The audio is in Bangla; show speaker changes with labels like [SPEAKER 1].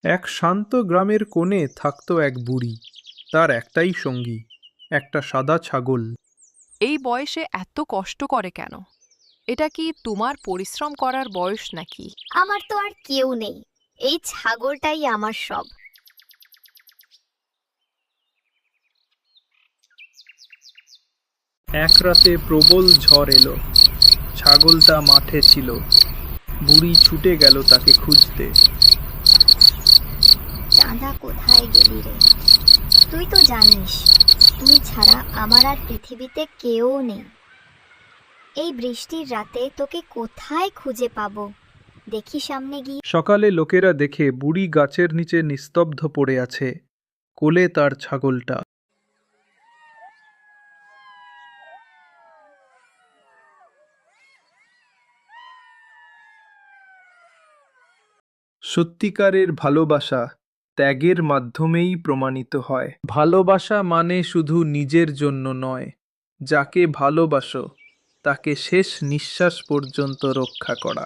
[SPEAKER 1] এক শান্ত গ্রামের কোণে থাকতো এক বুড়ি। তার একটাই সঙ্গী, একটা সাদা ছাগল।
[SPEAKER 2] এই বয়সে এত কষ্ট করে কেন? এটা কি তোমার পরিশ্রম করার বয়স নাকি?
[SPEAKER 3] আমার তো আর কেউ নেই, এই ছাগলটাই আমার সব।
[SPEAKER 1] এক রাতে প্রবল ঝড় এলো। ছাগলটা মাঠে ছিল। বুড়ি ছুটে গেল তাকে খুঁজতে।
[SPEAKER 3] চাঁদা, কোথায় গেলি রে? তুই তো জানিস তুই ছাড়া আমার আর পৃথিবীতে কেউ নেই। এই বৃষ্টির রাতে তোকে কোথায় খুঁজে পাবো? দেখি সামনে গিয়ে।
[SPEAKER 1] সকালে লোকেরা দেখে বুড়ি গাছের নিচে নিস্তব্ধ পড়ে আছে, কোলে তার ছাগলটা। সত্যিকারের ভালোবাসা ত্যাগের মাধ্যমেই প্রমাণিত হয়। ভালোবাসা মানে শুধু নিজের জন্য নয়, যাকে ভালোবাসো তাকে শেষ নিঃশ্বাস পর্যন্ত রক্ষা করা।